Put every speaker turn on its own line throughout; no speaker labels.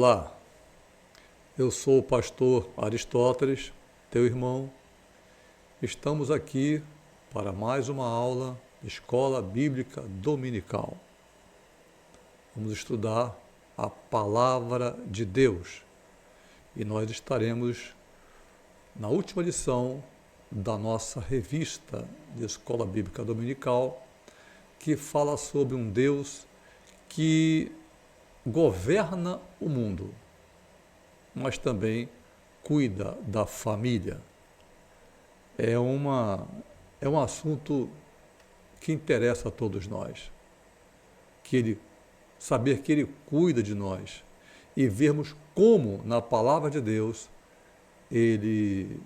Olá, eu sou o pastor Aristóteles, teu irmão. Estamos aqui para mais uma aula de Escola Bíblica Dominical. Vamos estudar a Palavra de Deus e nós estaremos na última lição da nossa revista de Escola Bíblica Dominical, que fala sobre um Deus que governa o mundo, mas também cuida da família. É um assunto que interessa a todos nós, saber que Ele cuida de nós e vermos como, na Palavra de Deus, Ele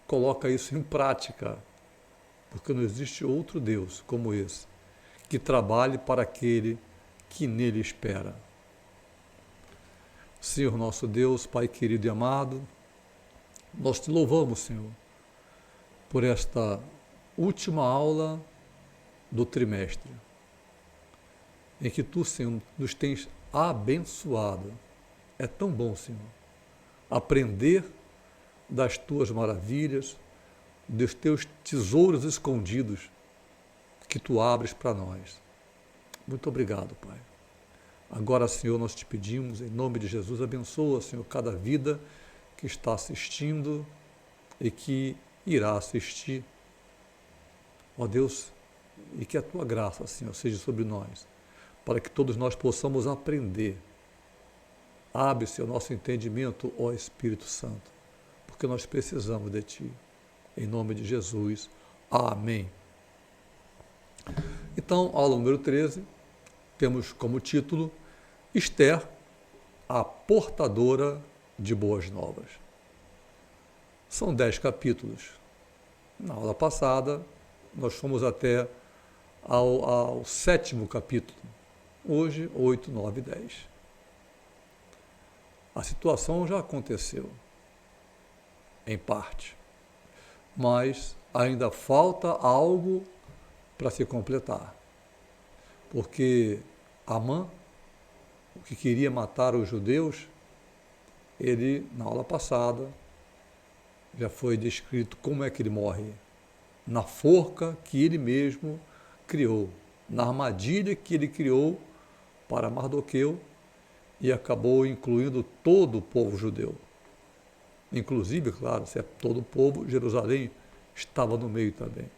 coloca isso em prática, porque não existe outro Deus como esse, que trabalhe para aquele que nele espera. Senhor nosso Deus, Pai querido e amado, nós te louvamos, Senhor, por esta última aula do trimestre, em que Tu, Senhor, nos tens abençoado. É tão bom, Senhor, aprender das Tuas maravilhas, dos Teus tesouros escondidos que Tu abres para nós. Muito obrigado, Pai. Agora, Senhor, nós te pedimos, em nome de Jesus, abençoa, Senhor, cada vida que está assistindo e que irá assistir. Ó Deus, e que a Tua graça, Senhor, seja sobre nós, para que todos nós possamos aprender. Abre, Senhor, nosso entendimento, ó Espírito Santo, porque nós precisamos de Ti. Em nome de Jesus. Amém. Então, aula número 13, temos como título Esther, a portadora de boas novas. São 10 capítulos. Na aula passada, nós fomos até ao 7º capítulo. Hoje, 8, 9 e 10. A situação já aconteceu, em parte, mas ainda falta algo para se completar. Porque Amã, o que queria matar os judeus, ele, na aula passada, já foi descrito como é que ele morre. Na forca que ele mesmo criou, na armadilha que ele criou para Mardoqueu e acabou incluindo todo o povo judeu. Inclusive, claro, se é todo o povo, Jerusalém estava no meio também.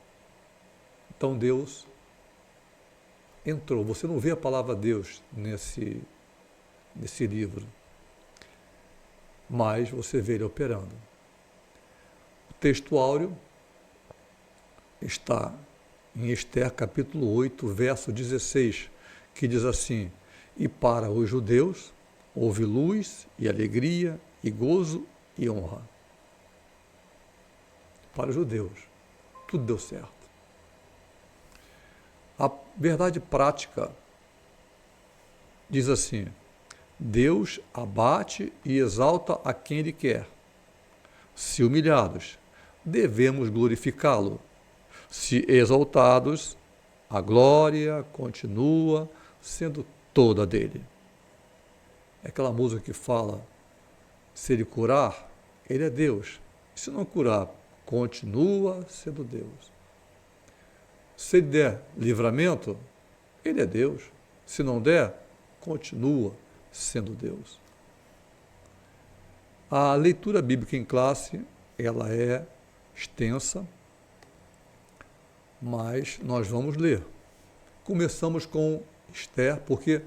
Então Deus entrou. Você não vê a palavra Deus nesse livro, mas você vê ele operando. O texto áureo está em Esther capítulo 8, verso 16, que diz assim: e para os judeus houve luz e alegria e gozo e honra. Para os judeus, tudo deu certo. A verdade prática diz assim: Deus abate e exalta a quem Ele quer. Se humilhados, devemos glorificá-lo. Se exaltados, a glória continua sendo toda dele. É aquela música que fala: se Ele curar, Ele é Deus. Se não curar, continua sendo Deus. Se Ele der livramento, Ele é Deus. Se não der, continua sendo Deus. A leitura bíblica em classe, ela é extensa, mas nós vamos ler. Começamos com Esther, porque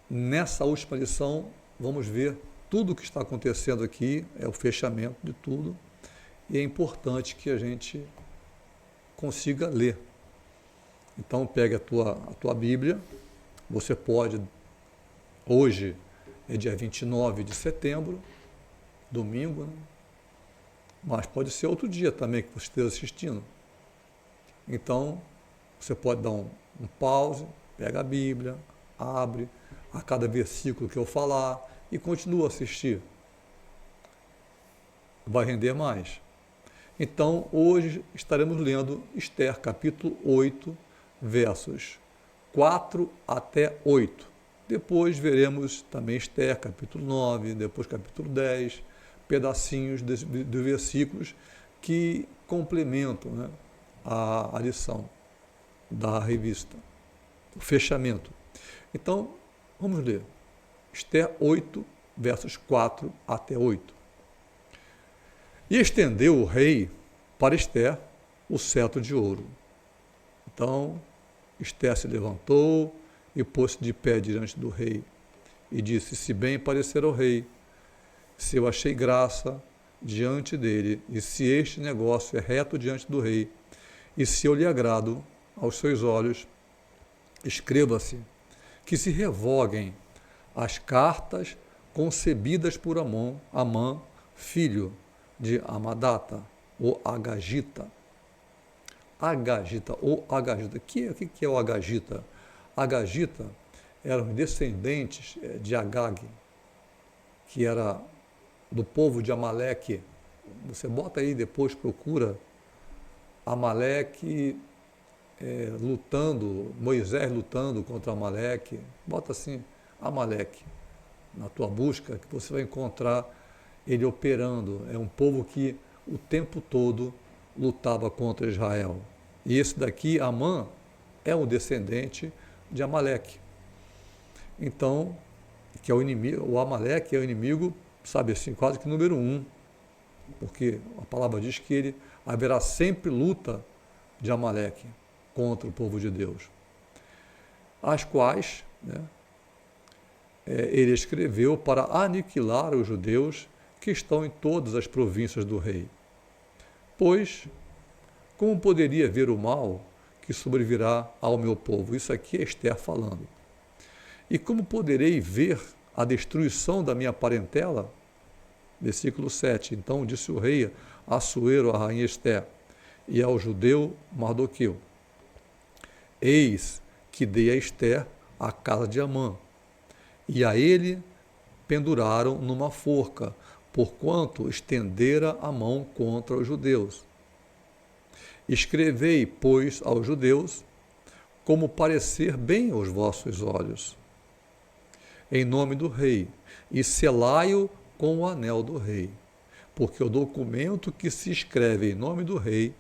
nessa última lição vamos ver tudo o que está acontecendo aqui, é o fechamento de tudo, e é importante que a gente consiga ler. Então, pegue a tua Bíblia, você pode, hoje é dia 29 de setembro, domingo, né? Mas pode ser outro dia também que você esteja assistindo. Então, você pode dar um pause, pega a Bíblia, abre a cada versículo que eu falar e continua a assistir. Vai render mais. Então, hoje estaremos lendo Esther, capítulo 8, versos 4 até 8. Depois veremos também Esther, capítulo 9, depois capítulo 10, pedacinhos de versículos que complementam, né, a lição da revista, o fechamento. Então, vamos ler. Esther 8, versos 4 até 8. E estendeu o rei para Esther o cetro de ouro. Então, Esther se levantou e pôs-se de pé diante do rei e disse: se bem parecer ao rei, se eu achei graça diante dele, e se este negócio é reto diante do rei, e se eu lhe agrado aos seus olhos, escreva-se que se revoguem as cartas concebidas por Amã, filho de Amadata, o Agagita. Agagita, o Agagita. O que é o Agagita? Agagita eram descendentes de Agag, que era do povo de Amaleque. Você bota aí depois, procura Amaleque lutando, Moisés lutando contra Amaleque. Bota assim, Amaleque, na tua busca, que você vai encontrar ele operando. É um povo que o tempo todo lutava contra Israel. E esse daqui, Amã, é um descendente de Amaleque. Então, que é o inimigo, o Amaleque é o inimigo, sabe assim, quase que número 1, porque a palavra diz que haverá sempre luta de Amaleque contra o povo de Deus, as quais, né, ele escreveu para aniquilar os judeus que estão em todas as províncias do rei. Pois, como poderia ver o mal que sobrevirá ao meu povo? Isso aqui é Esther falando. E como poderei ver a destruição da minha parentela? Versículo 7. Então disse o rei Assuero à rainha Esther e ao judeu Mardoqueu: eis que dei a Esther a casa de Amã, e a ele penduraram numa forca, porquanto estendera a mão contra os judeus. Escrevei, pois, aos judeus, como parecer bem aos vossos olhos, em nome do rei, e selai-o com o anel do rei, porque o documento que se escreve em nome do rei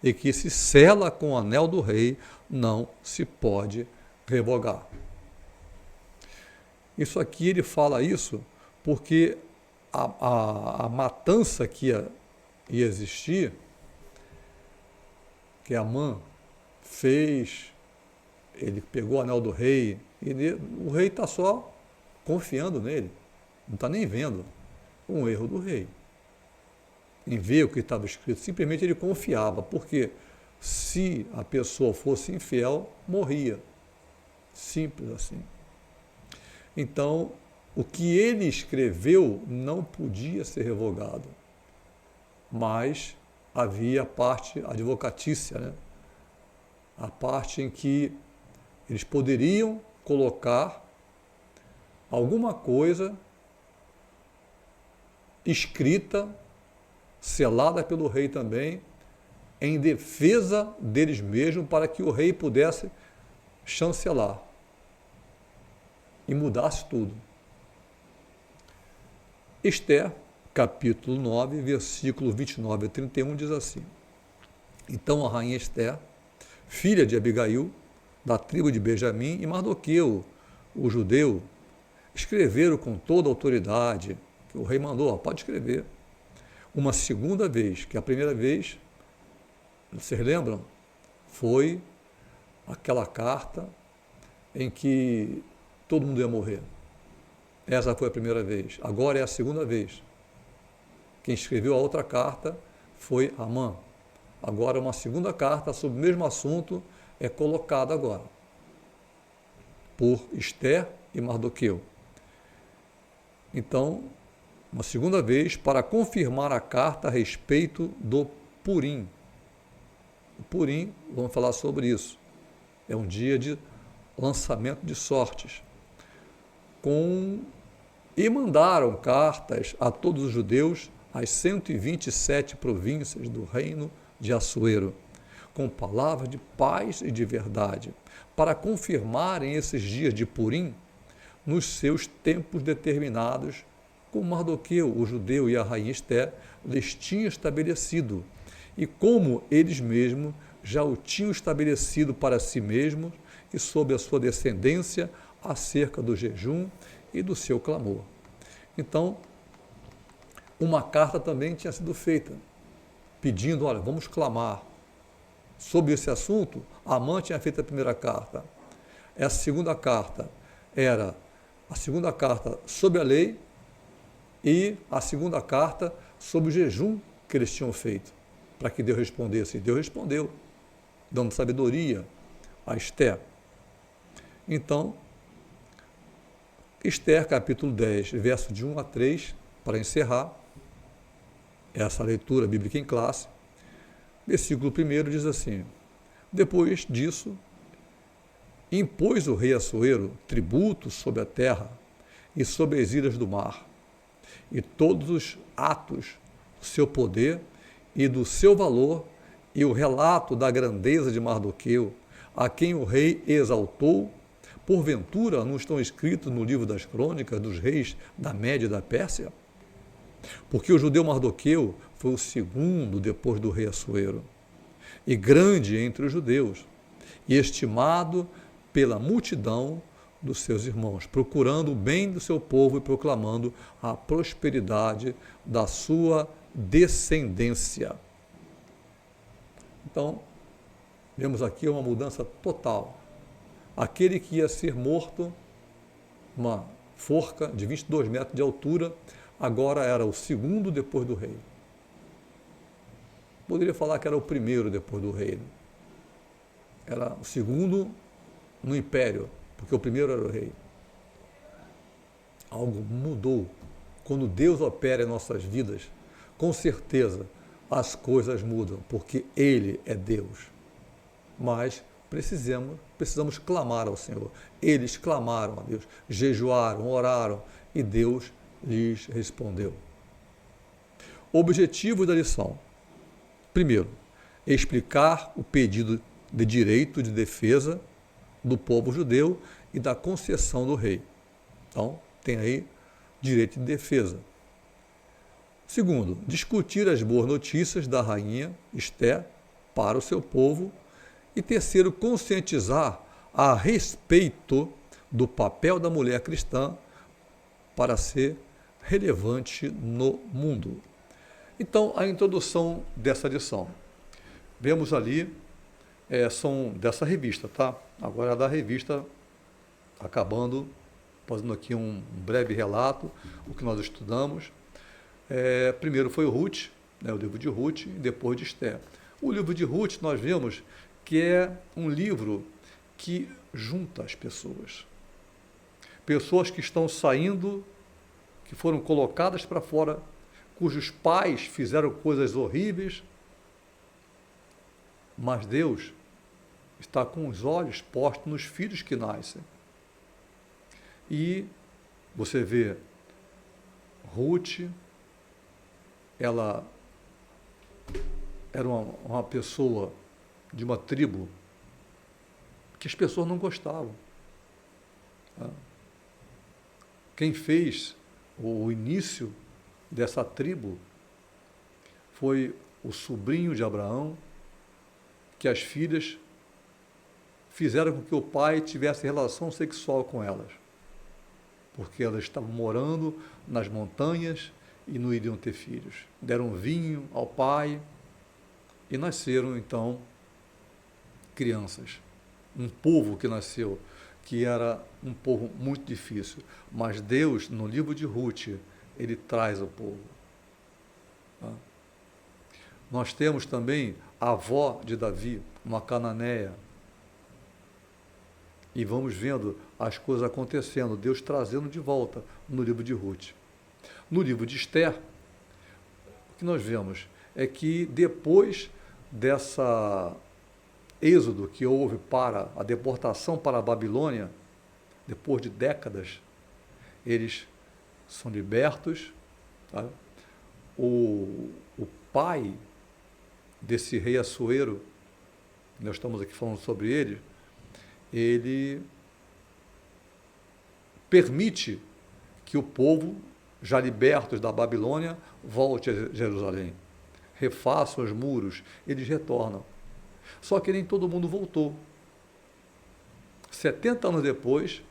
e que se sela com o anel do rei não se pode revogar. Isso aqui ele fala isso porque a matança que ia existir, que Amã fez, ele pegou o anel do rei, e o rei está só confiando nele, não está nem vendo um erro do rei em ver o que estava escrito. Simplesmente ele confiava, porque se a pessoa fosse infiel, morria. Simples assim. Então, o que ele escreveu não podia ser revogado, mas havia a parte advocatícia, né? A parte em que eles poderiam colocar alguma coisa escrita, selada pelo rei também, em defesa deles mesmos, para que o rei pudesse chancelar e mudasse tudo. Esther, capítulo 9, versículo 29 a 31, diz assim: então a rainha Esther, filha de Abigail, da tribo de Benjamim, e Mardoqueu, o judeu, escreveram com toda a autoridade, que o rei mandou, pode escrever, uma segunda vez, que a primeira vez, vocês lembram? Foi aquela carta em que todo mundo ia morrer. Essa foi a primeira vez. Agora é a segunda vez. Quem escreveu a outra carta foi Amã. Agora uma segunda carta sobre o mesmo assunto é colocada agora por Esther e Mardoqueu. Então, uma segunda vez, para confirmar a carta a respeito do Purim. O Purim, vamos falar sobre isso. É um dia de lançamento de sortes. E mandaram cartas a todos os judeus, às 127 províncias do reino de Assuero, com palavras de paz e de verdade, para confirmarem esses dias de Purim, nos seus tempos determinados, como Mardoqueu, o judeu, e a rainha Esté lhes tinham estabelecido, e como eles mesmos já o tinham estabelecido para si mesmos e sob a sua descendência acerca do jejum e do seu clamor. Então, uma carta também tinha sido feita, pedindo, olha, vamos clamar. Sobre esse assunto, Amã tinha feito a primeira carta. Essa segunda carta era a segunda carta sobre a lei e a segunda carta sobre o jejum que eles tinham feito, para que Deus respondesse. E Deus respondeu, dando sabedoria a Esté. Então, Esther, capítulo 10, verso de 1 a 3, para encerrar essa leitura bíblica em classe, versículo 1 diz assim: depois disso, impôs o rei Assuero tributo sobre a terra e sobre as ilhas do mar, e todos os atos do seu poder e do seu valor, e o relato da grandeza de Mardoqueu, a quem o rei exaltou, porventura não estão escritos no livro das crônicas dos reis da Média e da Pérsia? Porque o judeu Mardoqueu foi o segundo depois do rei Assuero, e grande entre os judeus, e estimado pela multidão dos seus irmãos, procurando o bem do seu povo e proclamando a prosperidade da sua descendência. Então, vemos aqui uma mudança total. Aquele que ia ser morto, uma forca de 22 metros de altura, agora era o segundo depois do rei. Poderia falar que era o primeiro depois do rei. Era o segundo no império, porque o primeiro era o rei. Algo mudou. Quando Deus opera em nossas vidas, com certeza as coisas mudam, porque Ele é Deus. Mas precisamos clamar ao Senhor. Eles clamaram a Deus, jejuaram, oraram, e Deus lhes respondeu. Objetivo da lição. Primeiro, explicar o pedido de direito de defesa do povo judeu e da concessão do rei. Então, tem aí direito de defesa. Segundo, discutir as boas notícias da rainha Esté para o seu povo. E terceiro, conscientizar a respeito do papel da mulher cristã para ser relevante no mundo. Então, a introdução dessa lição. Vemos ali, são dessa revista, tá? Agora é da revista, acabando, fazendo aqui um breve relato, o que nós estudamos. Primeiro foi o Ruth, o livro de Ruth, e depois de Esté. O livro de Ruth, nós vemos que é um livro que junta as pessoas. Pessoas que estão saindo, que foram colocadas para fora, cujos pais fizeram coisas horríveis, mas Deus está com os olhos postos nos filhos que nascem. E você vê Ruth, ela era uma pessoa de uma tribo que as pessoas não gostavam. Quem fez o início dessa tribo foi o sobrinho de Abraão, que as filhas fizeram com que o pai tivesse relação sexual com elas, porque elas estavam morando nas montanhas e não iriam ter filhos. Deram vinho ao pai e nasceram, então, crianças. Um povo que nasceu, que era um povo muito difícil. Mas Deus, no livro de Ruth, Ele traz o povo. Nós temos também a avó de Davi, uma cananeia. E vamos vendo as coisas acontecendo, Deus trazendo de volta no livro de Ruth. No livro de Esther, o que nós vemos é que depois dessa êxodo que houve para a deportação para a Babilônia, depois de décadas, eles são libertos. Tá? O pai desse rei Assuero, nós estamos aqui falando sobre ele permite que o povo, já libertos da Babilônia, volte a Jerusalém. Refaçam os muros, eles retornam. Só que nem todo mundo voltou. 70 anos depois,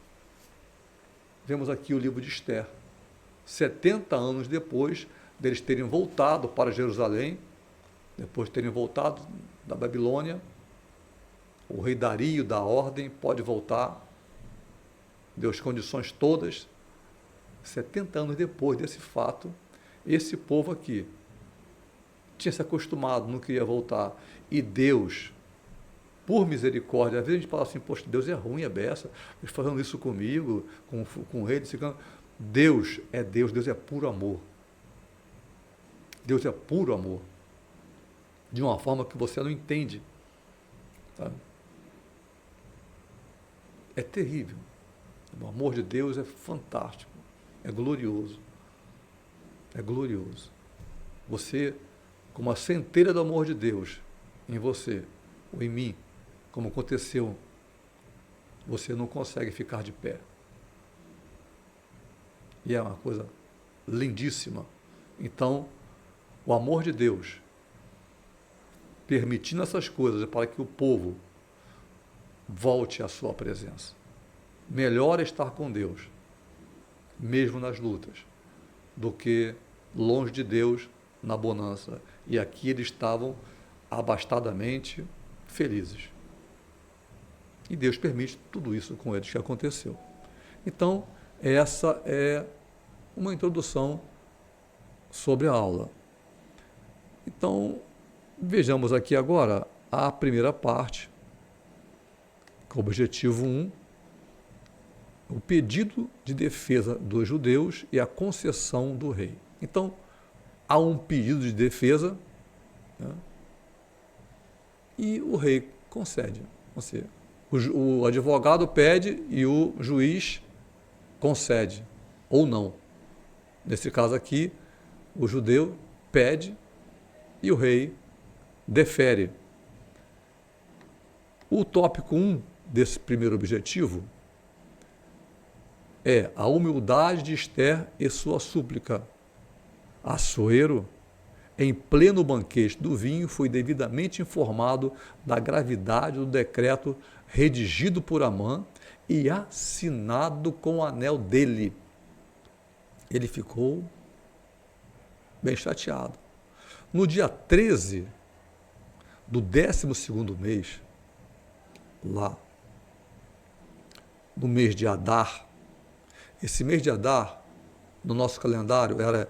vemos aqui o livro de Esther. 70 anos depois deles terem voltado para Jerusalém, depois de terem voltado da Babilônia, o rei Dario dá ordem, pode voltar, deu as condições todas. 70 anos depois desse fato, esse povo aqui tinha se acostumado, não queria voltar. E Deus, por misericórdia, às vezes a gente fala assim, poxa, Deus é ruim, é beça, eles fazendo isso comigo, com o rei, Deus é Deus, Deus é puro amor. Deus é puro amor. De uma forma que você não entende. Sabe? É terrível. O amor de Deus é fantástico. É glorioso. É glorioso. Você, como a centelha do amor de Deus em você, ou em mim, como aconteceu, você não consegue ficar de pé. E é uma coisa lindíssima. Então, o amor de Deus, permitindo essas coisas para que o povo volte à sua presença. Melhor é estar com Deus, mesmo nas lutas, do que longe de Deus na bonança. E aqui eles estavam abastadamente felizes. E Deus permite tudo isso com eles que aconteceu. Então, essa é uma introdução sobre a aula. Então, vejamos aqui agora a primeira parte, com o objetivo 1, o pedido de defesa dos judeus e a concessão do rei. Então, há um pedido de defesa, né, e o rei concede. Ou seja, o advogado pede e o juiz concede, ou não. Nesse caso aqui, o judeu pede e o rei defere. O tópico 1 desse primeiro objetivo é a humildade de Esther e sua súplica. Assuero, em pleno banquete do vinho, foi devidamente informado da gravidade do decreto redigido por Amã e assinado com o anel dele. Ele ficou bem chateado. No dia 13 do 12º mês, lá no mês de Adar, esse mês de Adar, no nosso calendário, era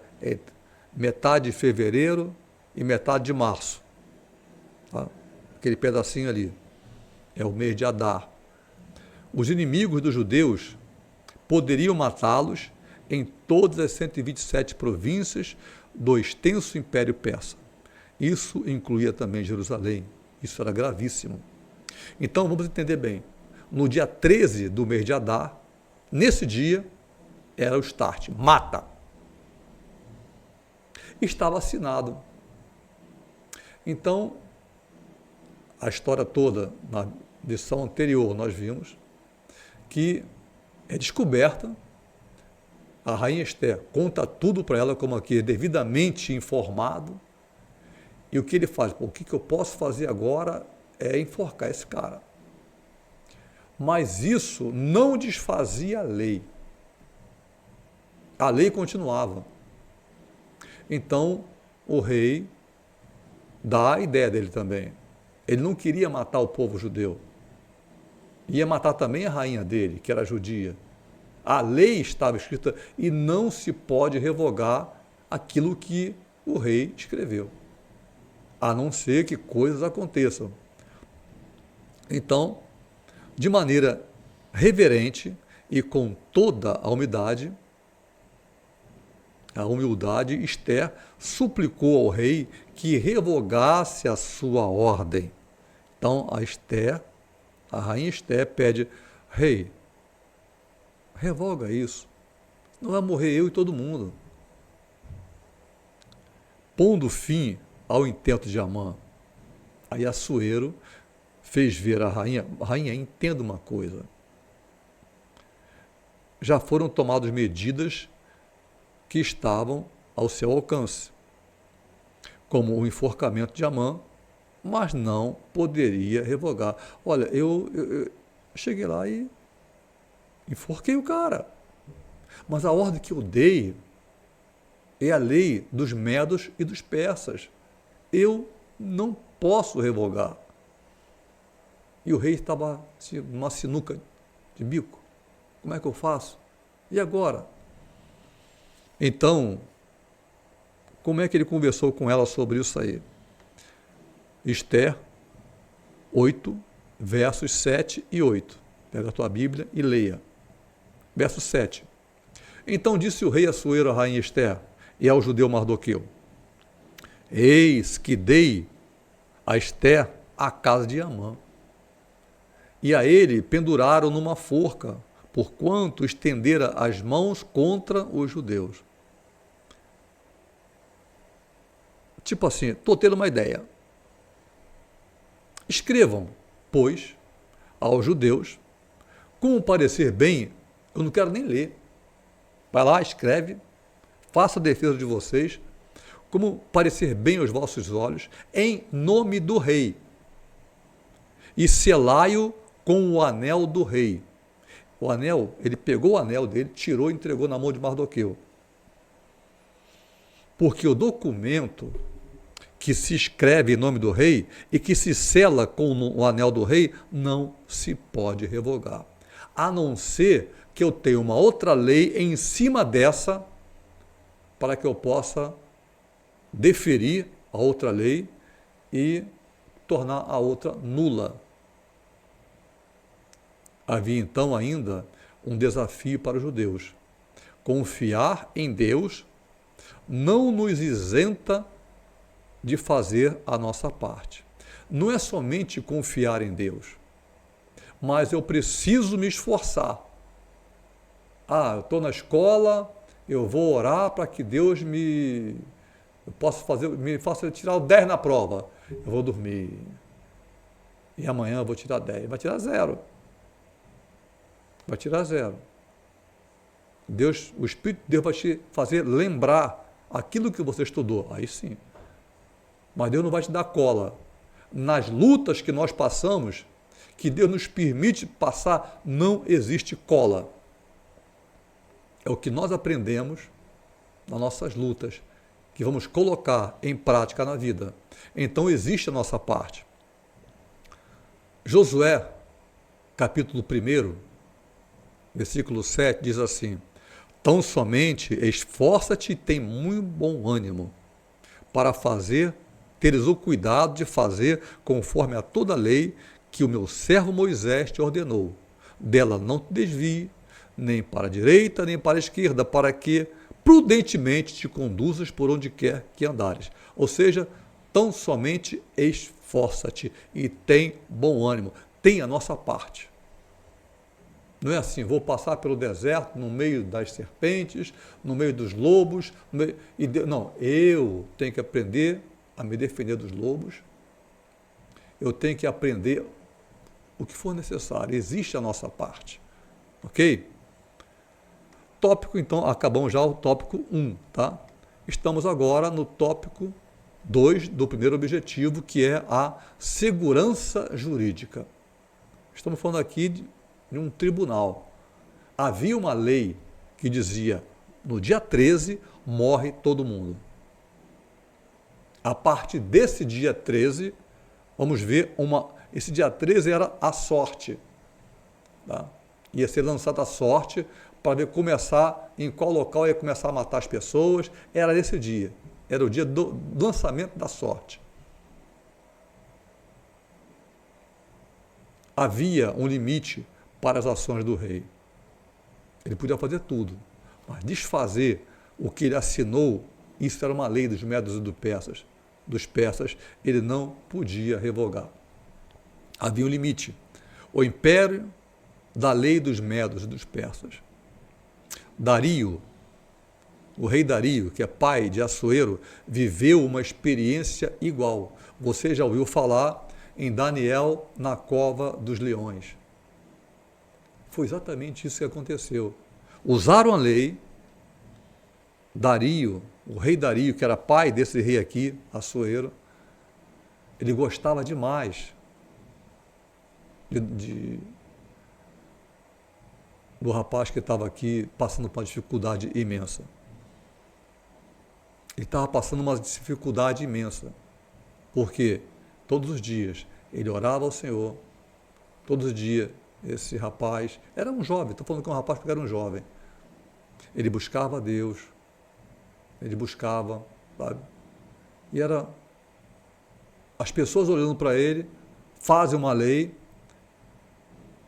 metade de fevereiro e metade de março. Tá? Aquele pedacinho ali é o mês de Adar. Os inimigos dos judeus poderiam matá-los em todas as 127 províncias do extenso Império Persa. Isso incluía também Jerusalém. Isso era gravíssimo. Então, vamos entender bem. No dia 13 do mês de Adar, nesse dia, era o start. Mata. Estava assinado. Então, a história toda, na lição anterior, nós vimos que é descoberta. A rainha Esther conta tudo para ela, como aqui, devidamente informado. E o que ele faz? O que eu posso fazer agora é enforcar esse cara. Mas isso não desfazia a lei. A lei continuava. Então, o rei dá a ideia dele também. Ele não queria matar o povo judeu. Ia matar também a rainha dele, que era judia. A lei estava escrita e não se pode revogar aquilo que o rei escreveu, a não ser que coisas aconteçam. Então, de maneira reverente e com toda a humildade, Esther suplicou ao rei que revogasse a sua ordem. Então, a rainha Esther pede: rei, revoga isso. Não vai morrer eu e todo mundo. Pondo fim ao intento de Amã, aí Assuero fez ver a rainha, entenda uma coisa. já foram tomadas medidas que estavam ao seu alcance, como o enforcamento de Amã, mas não poderia revogar. Olha, eu cheguei lá e enforquei o cara. Mas a ordem que eu dei é a lei dos medos e dos persas. Eu não posso revogar. E o rei estava assim, numa sinuca de bico. Como é que eu faço? E agora? Então, como é que ele conversou com ela sobre isso aí? Esther 8, versos 7 e 8. Pega a tua Bíblia e leia. Verso 7. Então disse o rei Assuero à rainha Esther e ao judeu Mardoqueu: Eis que dei a Esther a casa de Amã, e a ele penduraram numa forca, porquanto estendera as mãos contra os judeus. Tipo assim, estou tendo uma ideia. Escrevam, pois, aos judeus, como parecer bem, eu não quero nem ler. Vai lá, escreve, faça a defesa de vocês, como parecer bem aos vossos olhos, em nome do rei. E selai-o com o anel do rei. O anel, ele pegou o anel dele, tirou e entregou na mão de Mardoqueu. Porque o documento que se escreve em nome do rei e que se sela com o anel do rei não se pode revogar. A não ser que eu tenha uma outra lei em cima dessa para que eu possa deferir a outra lei e tornar a outra nula. Havia então ainda um desafio para os judeus. Confiar em Deus não nos isenta de fazer a nossa parte. Não é somente confiar em Deus, mas eu preciso me esforçar. Eu estou na escola, eu vou orar para que Deus me faça tirar o 10 na prova. Eu vou dormir. E amanhã eu vou tirar 10. Vai tirar 0. Vai tirar 0. O Espírito de Deus vai te fazer lembrar aquilo que você estudou. Aí sim. Mas Deus não vai te dar cola. Nas lutas que nós passamos, que Deus nos permite passar, não existe cola. É o que nós aprendemos nas nossas lutas, que vamos colocar em prática na vida. Então existe a nossa parte. Josué, capítulo 1, versículo 7, diz assim: Tão somente esforça-te e tem muito bom ânimo para teres o cuidado de fazer conforme a toda a lei que o meu servo Moisés te ordenou. Dela não te desvie, nem para a direita, nem para a esquerda, para que prudentemente te conduzas por onde quer que andares. Ou seja, tão somente esforça-te e tem bom ânimo. Tem a nossa parte. Não é assim, vou passar pelo deserto, no meio das serpentes, no meio dos lobos. Não, eu tenho que aprender a me defender dos lobos. Eu tenho que aprender o que for necessário. Existe a nossa parte. Ok? Tópico, então, acabamos já o tópico 1, tá? Estamos agora no tópico 2 do primeiro objetivo, que é a segurança jurídica. Estamos falando aqui de um tribunal. Havia uma lei que dizia, no dia 13, morre todo mundo. A partir desse dia 13, vamos ver esse dia 13 era a sorte. Tá? Ia ser lançada a sorte para ver em qual local ia começar a matar as pessoas. Era esse dia. Era o dia do lançamento da sorte. Havia um limite para as ações do rei. Ele podia fazer tudo, mas desfazer o que ele assinou, isso era uma lei dos medos e dos persas, ele não podia revogar. Havia um limite. O império da lei dos medos e dos persas. Dario, o rei Dario, que é pai de Assuero, viveu uma experiência igual. Você já ouviu falar em Daniel na cova dos leões. Foi exatamente isso que aconteceu. usaram a lei. Dario, o rei Dario, que era pai desse rei aqui, Assuero, ele gostava demais do rapaz que estava aqui passando por uma dificuldade imensa. Ele estava passando uma dificuldade imensa, porque todos os dias ele orava ao Senhor, todos os dias esse rapaz, era um jovem, estou falando que é um rapaz porque era um jovem, ele buscava a Deus, ele buscava, sabe? E era as pessoas olhando para ele, fazem uma lei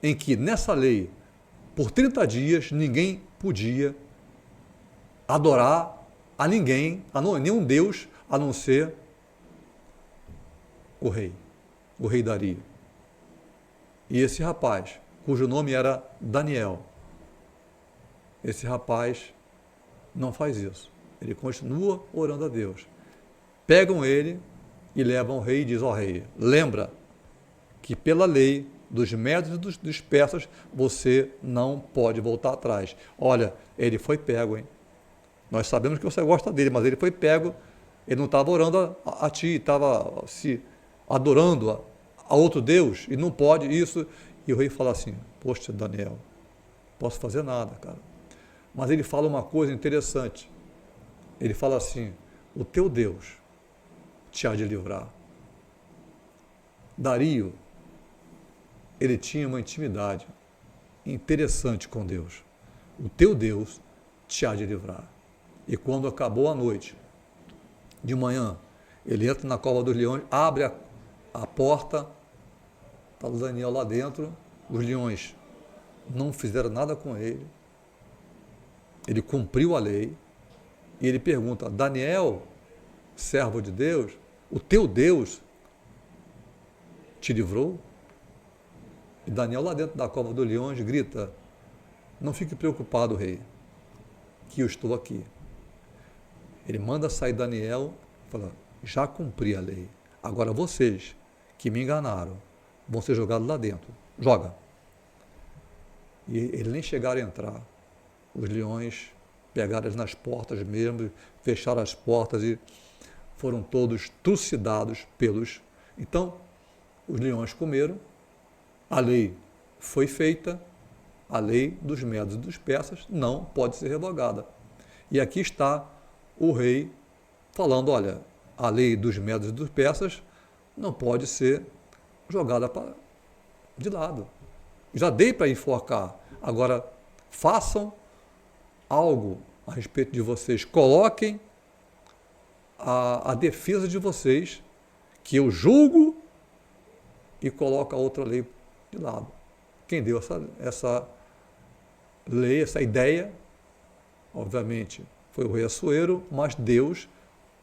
em que nessa lei, por 30 dias, ninguém podia adorar a ninguém, nenhum Deus, a não ser o rei Dario. E esse rapaz, cujo nome era Daniel, esse rapaz não faz isso. Ele continua orando a Deus. Pegam ele e levam ao rei e diz: ó rei, lembra que pela lei dos médios e dos persas você não pode voltar atrás. Olha, ele foi pego, hein? Nós sabemos que você gosta dele, mas ele foi pego, ele não estava orando a ti, estava se adorando a outro Deus, e não pode isso. E o rei fala assim: poxa, Daniel, não posso fazer nada, cara. Mas ele fala uma coisa interessante. Ele fala assim: o teu Deus te há de livrar. Dario, ele tinha uma intimidade interessante com Deus. O teu Deus te há de livrar. E quando acabou a noite, de manhã, ele entra na cova dos leões, abre a porta, está o Daniel lá dentro, os leões não fizeram nada com ele, ele cumpriu a lei, e ele pergunta: Daniel, servo de Deus, o teu Deus te livrou? E Daniel, lá dentro da cova dos leões, grita: não fique preocupado, rei, que eu estou aqui. Ele manda sair Daniel e fala: já cumpri a lei. Agora vocês que me enganaram vão ser jogados lá dentro. Joga. E eles nem chegaram a entrar. Os leões pegaram eles nas portas mesmo, fecharam as portas e foram todos trucidados pelos... Então, os leões comeram, a lei foi feita, a lei dos medos e dos persas não pode ser revogada. E aqui está o rei falando: olha, a lei dos medos e dos persas não pode ser jogada de lado. Já dei para enforcar, agora façam algo a respeito de vocês, coloquem a defesa de vocês, que eu julgo, e coloca a outra lei de lado. Quem deu essa lei, essa ideia, obviamente, foi o rei Assuero, mas Deus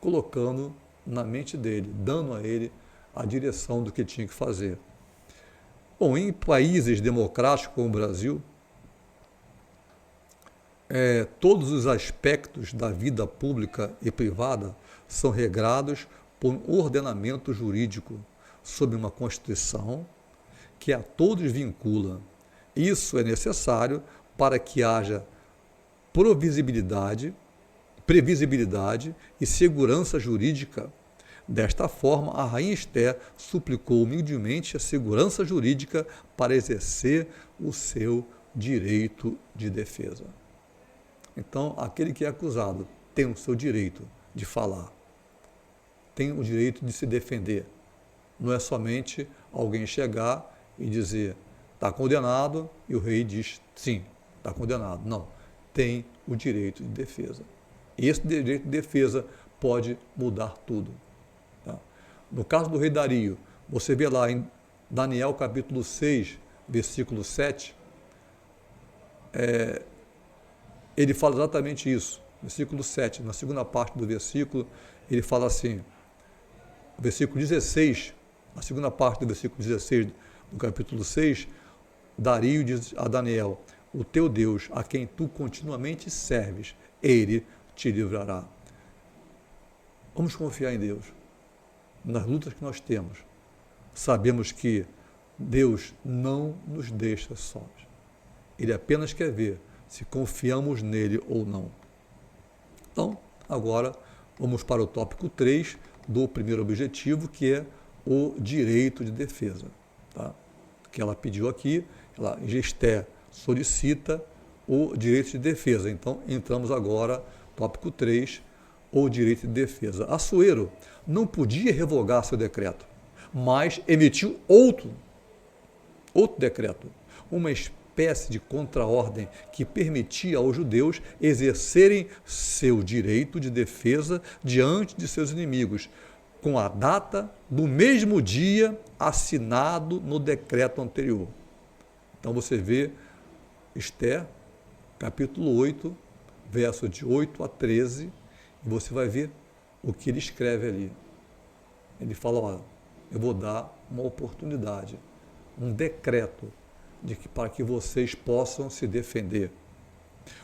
colocando na mente dele, dando a ele a direção do que tinha que fazer. Bom, em países democráticos como o Brasil, todos os aspectos da vida pública e privada são regrados por um ordenamento jurídico sob uma Constituição que a todos vincula. Isso é necessário para que haja previsibilidade e segurança jurídica. Desta forma, a rainha Esther suplicou humildemente a segurança jurídica para exercer o seu direito de defesa. Então, aquele que é acusado tem o seu direito de falar, tem o direito de se defender. Não é somente alguém chegar e dizer: está condenado, e o rei diz: sim, está condenado. Não, tem o direito de defesa. E esse direito de defesa pode mudar tudo. Tá? No caso do rei Dario, você vê lá em Daniel capítulo 6, versículo 7, ele fala exatamente isso. Versículo 7, na segunda parte do versículo, ele fala assim, versículo 16, a segunda parte do versículo 16 do capítulo 6, Dario diz a Daniel: o teu Deus, a quem tu continuamente serves, ele te livrará. Vamos confiar em Deus. Nas lutas que nós temos, sabemos que Deus não nos deixa sós. Ele apenas quer ver se confiamos nele ou não. Então, agora vamos para o tópico 3 do primeiro objetivo, que é o direito de defesa. Tá? Que ela pediu aqui, Esther solicita o direito de defesa. Então, entramos agora, tópico 3, o direito de defesa. Assuero não podia revogar seu decreto, mas emitiu outro decreto, uma espécie de contraordem que permitia aos judeus exercerem seu direito de defesa diante de seus inimigos, com a data do mesmo dia assinado no decreto anterior. Então você vê Esther, capítulo 8, verso de 8 a 13, e você vai ver o que ele escreve ali. Ele fala, olha, eu vou dar uma oportunidade, um decreto para que vocês possam se defender.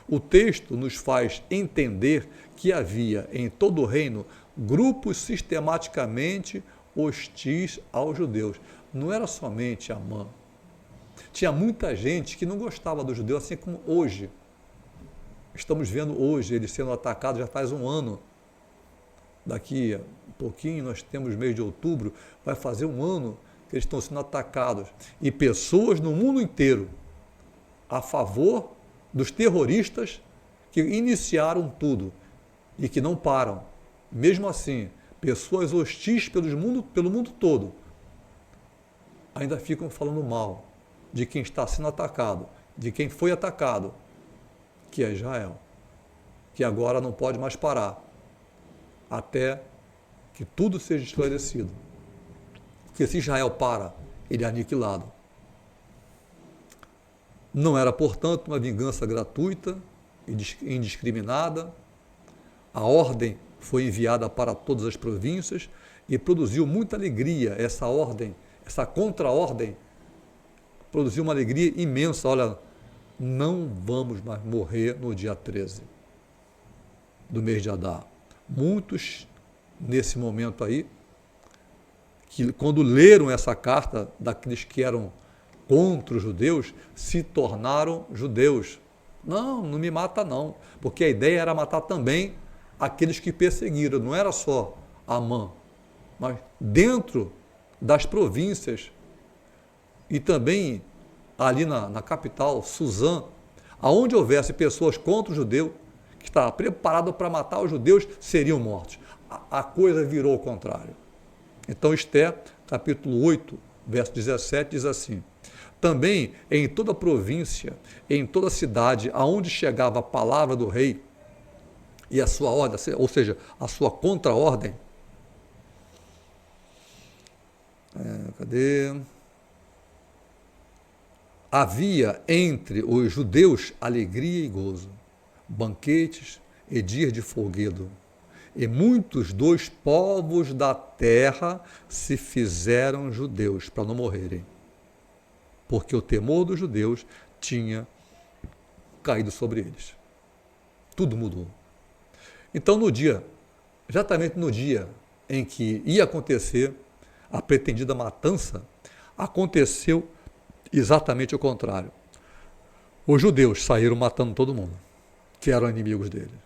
O texto nos faz entender que havia em todo o reino grupos sistematicamente hostis aos judeus. Não era somente Amã. Tinha muita gente que não gostava dos judeus, assim como hoje. Estamos vendo hoje eles sendo atacados já faz um ano. Daqui a um pouquinho, nós temos mês de outubro, vai fazer um ano que eles estão sendo atacados. E pessoas no mundo inteiro a favor dos terroristas que iniciaram tudo e que não param. Mesmo assim, pessoas hostis pelo mundo todo ainda ficam falando mal de quem está sendo atacado, de quem foi atacado, que é Israel, que agora não pode mais parar, até que tudo seja esclarecido. Porque se Israel para, ele é aniquilado. Não era, portanto, uma vingança gratuita e indiscriminada. A ordem foi enviada para todas as províncias e produziu muita alegria. Essa ordem, essa contra-ordem, produziu uma alegria imensa. Olha, não vamos mais morrer no dia 13 do mês de Adar. Muitos, nesse momento aí, que quando leram essa carta daqueles que eram contra os judeus, se tornaram judeus. Não me mata não, porque a ideia era matar também aqueles que perseguiram, não era só Amã, mas dentro das províncias e também ali na capital, Suzã, aonde houvesse pessoas contra o judeu, que estavam preparadas para matar os judeus, seriam mortos. A coisa virou o contrário. Então, Esther, capítulo 8, verso 17, diz assim: também em toda a província, em toda a cidade, aonde chegava a palavra do rei e a sua ordem, ou seja, a sua contra-ordem, havia entre os judeus alegria e gozo, banquetes e dias de folguedo. E muitos dos povos da terra se fizeram judeus para não morrerem, porque o temor dos judeus tinha caído sobre eles. Tudo mudou. Então, exatamente no dia em que ia acontecer a pretendida matança, aconteceu exatamente o contrário. Os judeus saíram matando todo mundo, que eram inimigos dele.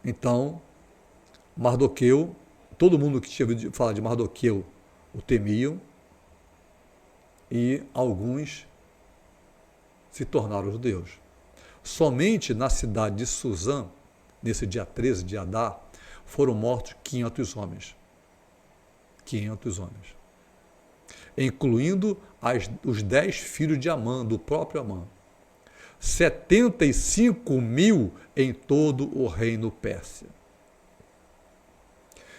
Então, Mardoqueu, todo mundo que tinha ouvido falar de Mardoqueu o temiam, e alguns se tornaram judeus. Somente na cidade de Suzã, nesse dia 13 de Adar, foram mortos 500 homens. 500 homens. Incluindo os 10 filhos de Amã, do próprio Amã. 75.000 em todo o reino persa.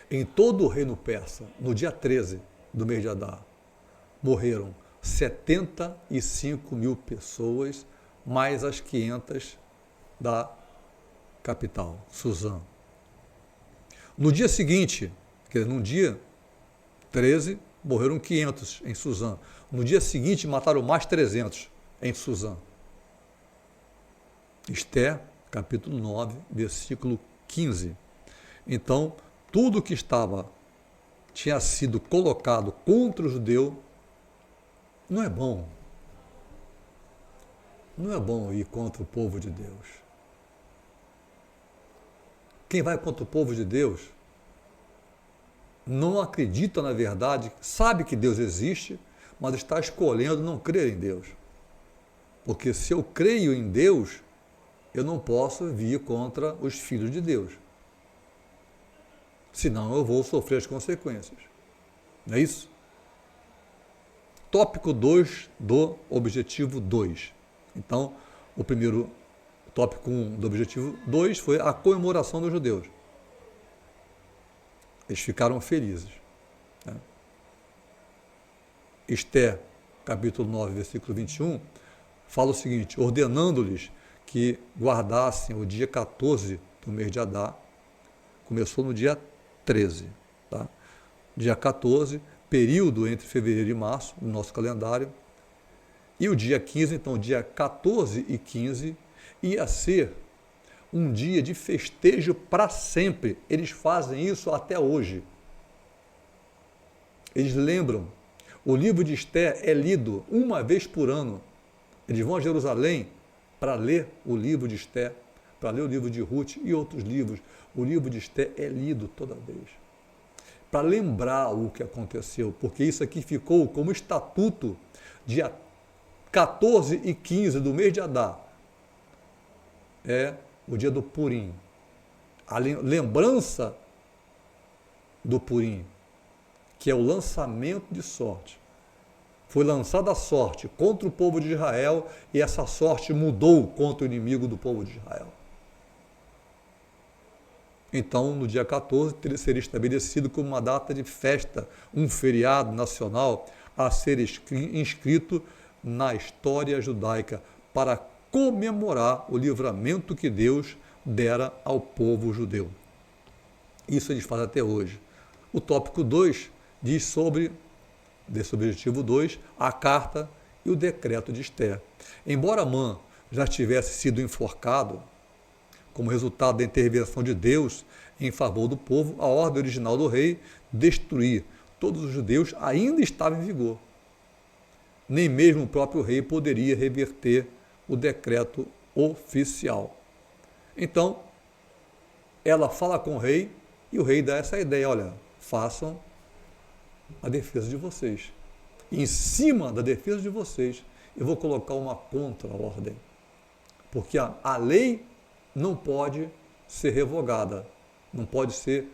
Em todo o reino persa, no dia 13 do mês de Adar, morreram 75.000 pessoas, mais as 500 da capital, Suzã. No dia seguinte, quer dizer, no dia 13, morreram 500 em Suzã. No dia seguinte, mataram mais 300 em Suzã. Esther, capítulo 9, versículo 15. Então, tudo que tinha sido colocado contra o judeu não é bom. Não é bom ir contra o povo de Deus. Quem vai contra o povo de Deus não acredita na verdade, sabe que Deus existe, mas está escolhendo não crer em Deus. Porque se eu creio em Deus, eu não posso vir contra os filhos de Deus. Senão eu vou sofrer as consequências. Não é isso? Tópico 2 do objetivo 2. Então, o primeiro tópico 1 do objetivo 2 foi a comemoração dos judeus. Eles ficaram felizes. Né? Esther, capítulo 9, versículo 21, fala o seguinte: ordenando-lhes que guardassem o dia 14 do mês de Adar, começou no dia 13. Tá? Dia 14, período entre fevereiro e março, no nosso calendário, e o dia 15, então, dia 14 e 15, ia ser um dia de festejo para sempre. Eles fazem isso até hoje. Eles lembram. O livro de Esther é lido uma vez por ano. Eles vão a Jerusalém para ler o livro de Esther, para ler o livro de Ruth e outros livros. O livro de Esther é lido toda vez. Para lembrar o que aconteceu, porque isso aqui ficou como estatuto dia 14 e 15 do mês de Adar. É o dia do Purim. A lembrança do Purim, que é o lançamento de sorte. Foi lançada a sorte contra o povo de Israel e essa sorte mudou contra o inimigo do povo de Israel. Então, no dia 14, seria estabelecido como uma data de festa, um feriado nacional a ser inscrito na história judaica para comemorar o livramento que Deus dera ao povo judeu. Isso eles fazem até hoje. O tópico 2 diz sobre, desse objetivo 2, a carta e o decreto de Esther. Embora Amã já tivesse sido enforcado, como resultado da intervenção de Deus em favor do povo, a ordem original do rei destruir todos os judeus ainda estava em vigor. Nem mesmo o próprio rei poderia reverter o decreto oficial. Então, ela fala com o rei e o rei dá essa ideia: olha, façam a defesa de vocês. Em cima da defesa de vocês, eu vou colocar uma contra-ordem. Porque a lei não pode ser revogada, não pode ser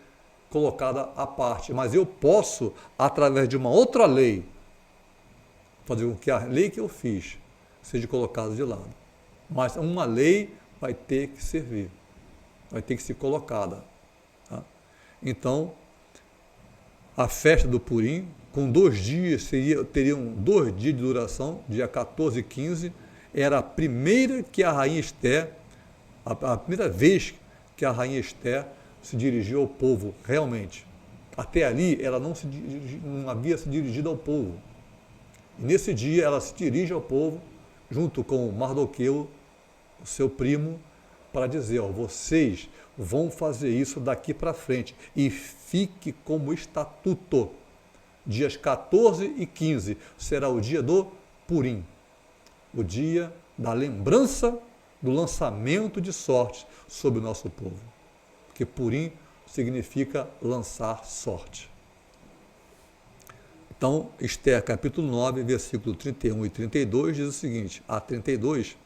colocada à parte, mas eu posso, através de uma outra lei, fazer com que a lei que eu fiz seja colocada de lado. Mas uma lei vai ter que servir, vai ter que ser colocada. Tá? Então, a festa do Purim, com 2 dias, teriam 2 dias de duração, dia 14 e 15, era a primeira que a rainha Esther, a primeira vez que a rainha Esther se dirigiu ao povo, realmente. Até ali, ela não havia se dirigido ao povo. E nesse dia, ela se dirige ao povo, junto com Mardoqueu, o seu primo, para dizer: ó, vocês vão fazer isso daqui para frente. E fique como estatuto. Dias 14 e 15 será o dia do Purim, o dia da lembrança do lançamento de sorte sobre o nosso povo. Porque Purim significa lançar sorte. Então, Esther, capítulo 9, versículo 31 e 32, diz o seguinte, a 32,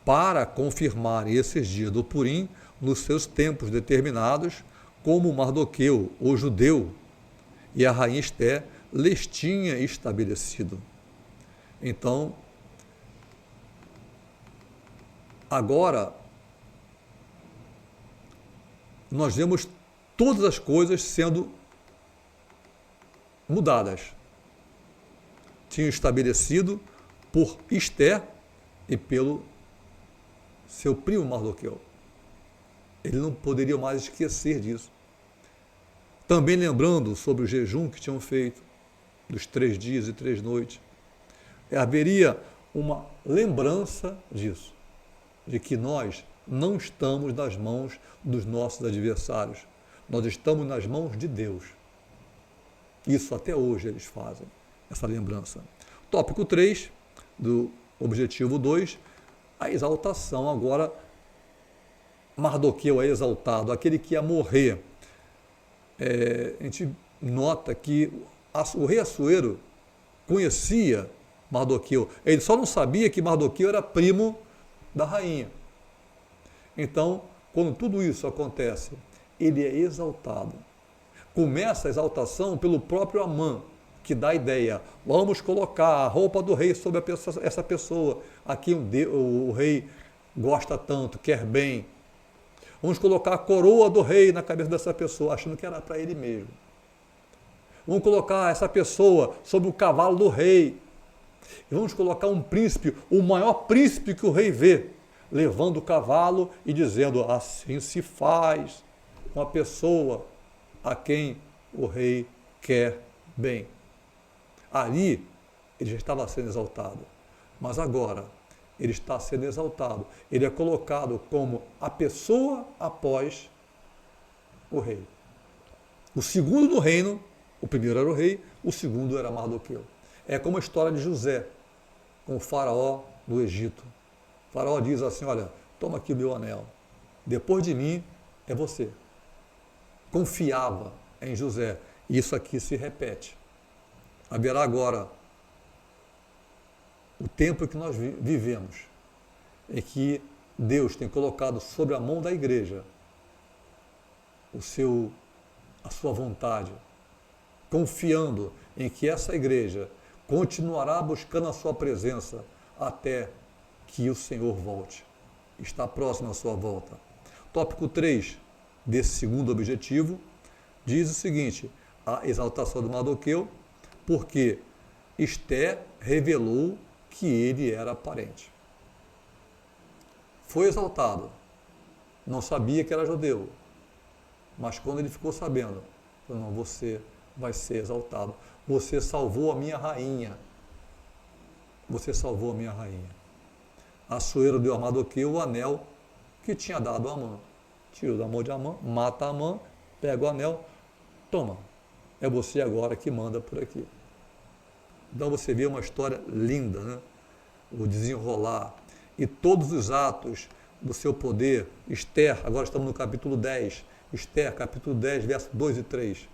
para confirmar esses dias do Purim, nos seus tempos determinados, como Mardoqueu, o judeu, e a rainha Esther lhes tinha estabelecido. Então, agora, nós vemos todas as coisas sendo mudadas. Tinha estabelecido por Esther e pelo seu primo Mardoqueu. Ele não poderia mais esquecer disso. Também lembrando sobre o jejum que tinham feito, dos 3 dias e 3 noites. Haveria uma lembrança disso, de que nós não estamos nas mãos dos nossos adversários. Nós estamos nas mãos de Deus. Isso até hoje eles fazem, essa lembrança. Tópico 3, do objetivo 2, A exaltação, agora, Mardoqueu é exaltado, aquele que ia morrer. A gente nota que o rei Assuero conhecia Mardoqueu. Ele só não sabia que Mardoqueu era primo da rainha. Então, quando tudo isso acontece, ele é exaltado. Começa a exaltação pelo próprio Amã, que dá a ideia, vamos colocar a roupa do rei sobre essa pessoa, a quem o rei gosta tanto, quer bem. Vamos colocar a coroa do rei na cabeça dessa pessoa, achando que era para ele mesmo. Vamos colocar essa pessoa sobre o cavalo do rei. E vamos colocar um príncipe, o maior príncipe que o rei vê, levando o cavalo e dizendo, assim se faz com a pessoa a quem o rei quer bem. Ali, ele já estava sendo exaltado. Mas agora, ele está sendo exaltado. Ele é colocado como a pessoa após o rei. O segundo no reino, o primeiro era o rei, o segundo era Mardoqueu. É como a história de José, com o faraó do Egito. O faraó diz assim, olha, toma aqui o meu anel. Depois de mim, é você. Confiava em José. E isso aqui se repete. Haverá agora o tempo que nós vivemos, em que Deus tem colocado sobre a mão da igreja a sua vontade, confiando em que essa igreja continuará buscando a sua presença até que o Senhor volte. Está próximo à sua volta. Tópico 3 desse segundo objetivo diz o seguinte, a exaltação de Mardoqueu, porque Esther revelou que ele era parente. Foi exaltado, não sabia que era judeu, mas quando ele ficou sabendo, falou, não, você vai ser exaltado, você salvou a minha rainha, você salvou a minha rainha. Assuero deu a Mardoqueu o anel que tinha dado a Amã, tirou da mão de Amã, mata a Amã, pega o anel, toma, é você agora que manda por aqui. Então você vê uma história linda, né? O desenrolar e todos os atos do seu poder. Esther, agora estamos no capítulo 10, Esther, capítulo 10, versos 2 e 3.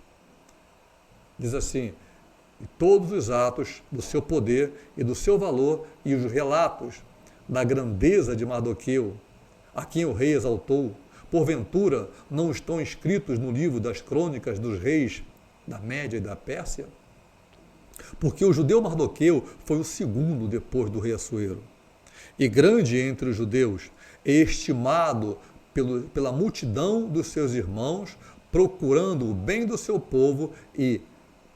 Diz assim, e todos os atos do seu poder e do seu valor e os relatos da grandeza de Mardoqueu, a quem o rei exaltou, porventura não estão escritos no livro das crônicas dos reis da Média e da Pérsia? Porque o judeu Mardoqueu foi o segundo depois do rei Assuero. E grande entre os judeus, estimado pela multidão dos seus irmãos, procurando o bem do seu povo e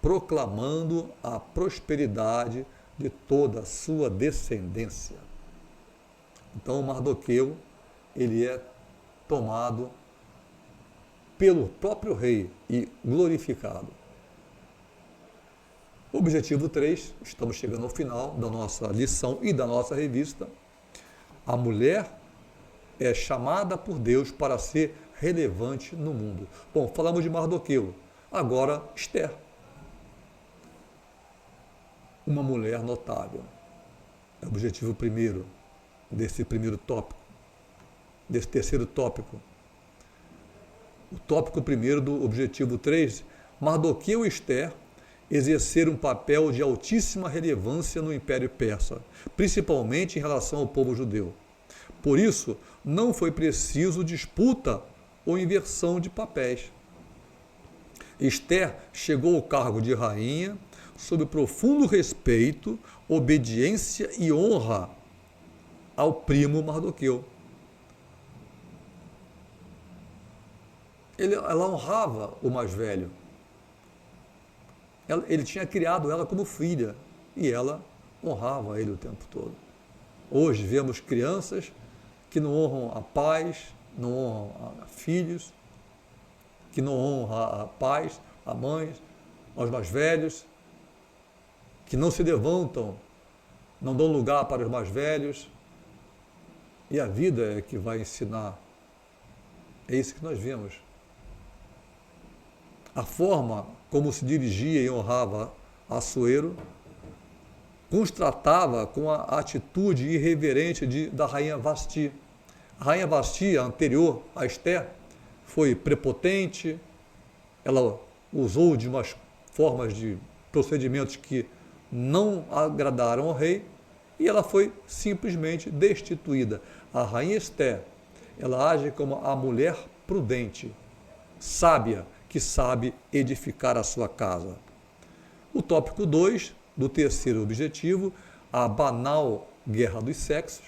proclamando a prosperidade de toda a sua descendência. Então Mardoqueu, ele é tomado pelo próprio rei e glorificado. Objetivo 3, estamos chegando ao final da nossa lição e da nossa revista. A mulher é chamada por Deus para ser relevante no mundo. Bom, falamos de Mardoqueu, agora Esther. Uma mulher notável. É o objetivo primeiro desse primeiro tópico, desse terceiro tópico. O tópico primeiro do objetivo 3, Mardoqueu e Esther exercer um papel de altíssima relevância no Império Persa, principalmente em relação ao povo judeu. Por isso, não foi preciso disputa ou inversão de papéis. Esther chegou ao cargo de rainha sob profundo respeito, obediência e honra ao primo Mardoqueu. Ela honrava o mais velho. Ele tinha criado ela como filha e ela honrava ele o tempo todo. Hoje vemos crianças que não honram a pais, não honram a filhos, que não honram a pais, a mães, aos mais velhos, que não se levantam, não dão lugar para os mais velhos. E a vida é que vai ensinar. É isso que nós vemos. A forma como se dirigia e honrava Assuero constratava com a atitude irreverente da rainha Vasti. A rainha Vasti, a anterior a Esther, foi prepotente, ela usou de umas formas de procedimentos que não agradaram ao rei e ela foi simplesmente destituída. A rainha Esther, ela age como a mulher prudente, sábia, que sabe edificar a sua casa. O tópico 2 do terceiro objetivo, a banal guerra dos sexos,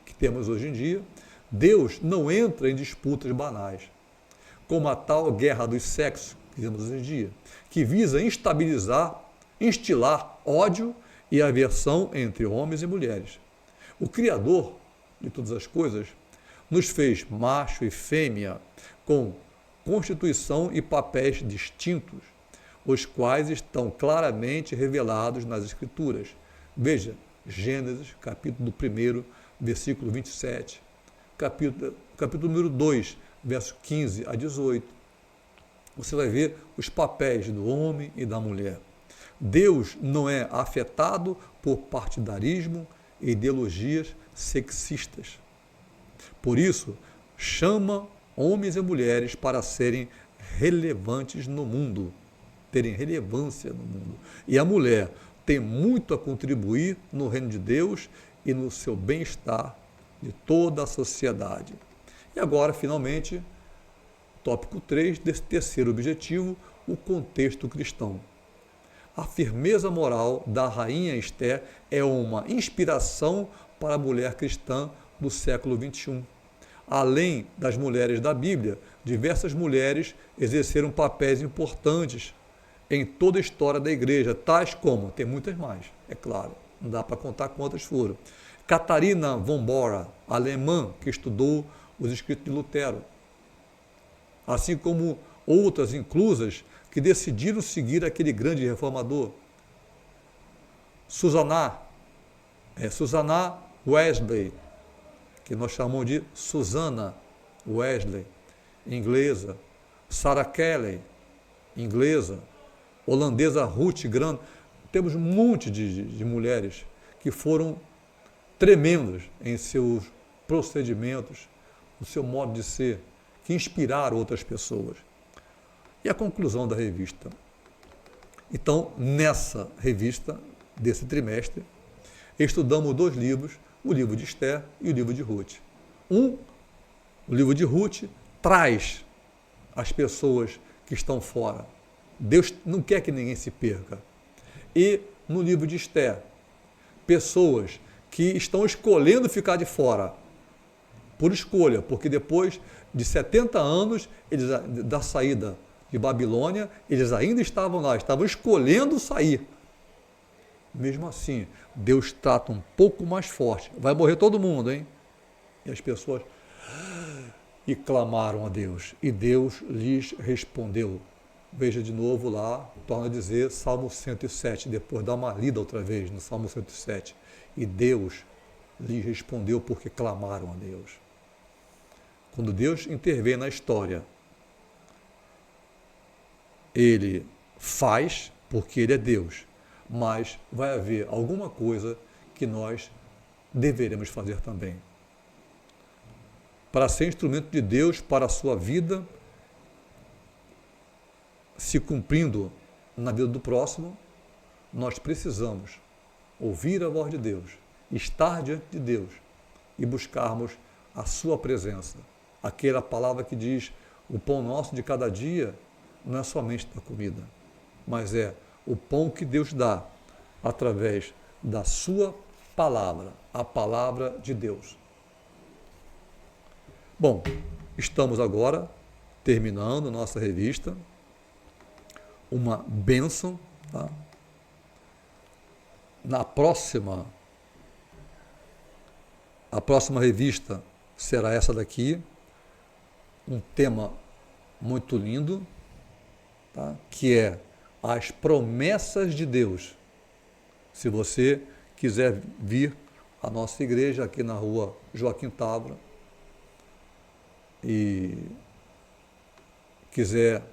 que temos hoje em dia. Deus não entra em disputas banais, como a tal guerra dos sexos que temos hoje em dia, que visa instabilizar, instilar ódio e aversão entre homens e mulheres. O Criador de todas as coisas nos fez macho e fêmea com constituição e papéis distintos, os quais estão claramente revelados nas Escrituras. Veja, Gênesis, capítulo 1, versículo 27, capítulo número 2, verso 15 a 18. Você vai ver os papéis do homem e da mulher. Deus não é afetado por partidarismo e ideologias sexistas. Por isso, chama homens e mulheres para serem relevantes no mundo, terem relevância no mundo. E a mulher tem muito a contribuir no reino de Deus e no seu bem-estar de toda a sociedade. E agora, finalmente, tópico 3 desse terceiro objetivo, o contexto cristão. A firmeza moral da rainha Esther é uma inspiração para a mulher cristã do século XXI. Além das mulheres da Bíblia, diversas mulheres exerceram papéis importantes em toda a história da igreja, tais como, tem muitas mais, é claro, não dá para contar quantas foram. Catarina von Bora, alemã, que estudou os escritos de Lutero, assim como outras inclusas que decidiram seguir aquele grande reformador. Susanna Wesley, que nós chamamos de Susana Wesley, inglesa. Sarah Kelly, inglesa. Holandesa Ruth Grant. Temos um monte de mulheres que foram tremendas em seus procedimentos, no seu modo de ser, que inspiraram outras pessoas. E a conclusão da revista. Então, nessa revista, desse trimestre, estudamos 2 livros, o livro de Esther e o livro de Ruth. O livro de Ruth traz as pessoas que estão fora. Deus não quer que ninguém se perca. E no livro de Esther, pessoas que estão escolhendo ficar de fora, por escolha, porque depois de 70 anos da saída de Babilônia, eles ainda estavam lá, estavam escolhendo sair. Mesmo assim, Deus trata um pouco mais forte. Vai morrer todo mundo, hein? E as pessoas e clamaram a Deus. E Deus lhes respondeu. Veja de novo lá, torna a dizer Salmo 107, depois dá uma lida outra vez no Salmo 107. E Deus lhes respondeu porque clamaram a Deus. Quando Deus intervém na história, Ele faz porque Ele é Deus. Mas vai haver alguma coisa que nós deveremos fazer também. Para ser instrumento de Deus para a sua vida, se cumprindo na vida do próximo, nós precisamos ouvir a voz de Deus, estar diante de Deus e buscarmos a sua presença. Aquela palavra que diz, o pão nosso de cada dia não é somente da comida, mas é o pão que Deus dá através da sua palavra, a palavra de Deus. Bom, estamos agora terminando nossa revista, uma bênção, tá? A próxima revista será essa daqui, um tema muito lindo, tá? Que é as promessas de Deus. Se você quiser vir à nossa igreja aqui na rua Joaquim Távora e quiser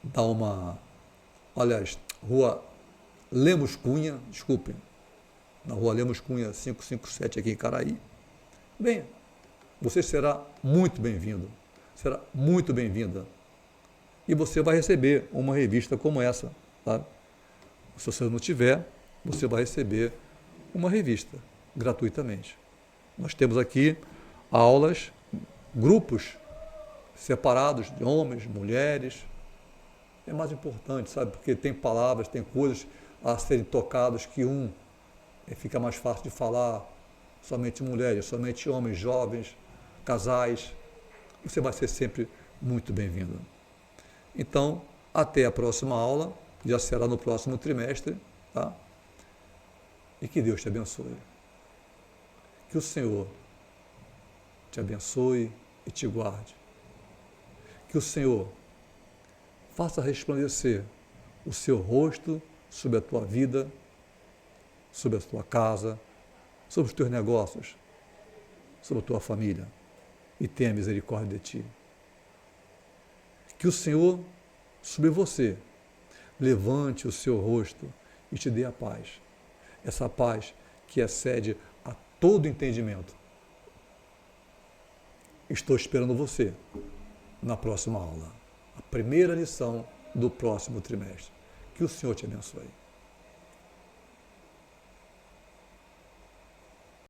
dar uma, aliás, rua Lemos Cunha, desculpem, na rua Lemos Cunha 557, aqui em Caraí. Venha, você será muito bem-vindo, será muito bem-vinda. E você vai receber uma revista como essa, tá? Se você não tiver, você vai receber uma revista gratuitamente. Nós temos aqui aulas, grupos separados de homens, mulheres. É mais importante, sabe? Porque tem palavras, tem coisas a serem tocadas que fica mais fácil de falar, somente mulheres, somente homens, jovens, casais. Você vai ser sempre muito bem-vindo. Então, até a próxima aula, já será no próximo trimestre, tá? E que Deus te abençoe. Que o Senhor te abençoe e te guarde. Que o Senhor faça resplandecer o seu rosto sobre a tua vida, sobre a tua casa, sobre os teus negócios, sobre a tua família, e tenha misericórdia de ti. Que o Senhor, sobre você, levante o seu rosto e te dê a paz. Essa paz que excede a todo entendimento. Estou esperando você na próxima aula, a primeira lição do próximo trimestre. Que o Senhor te abençoe.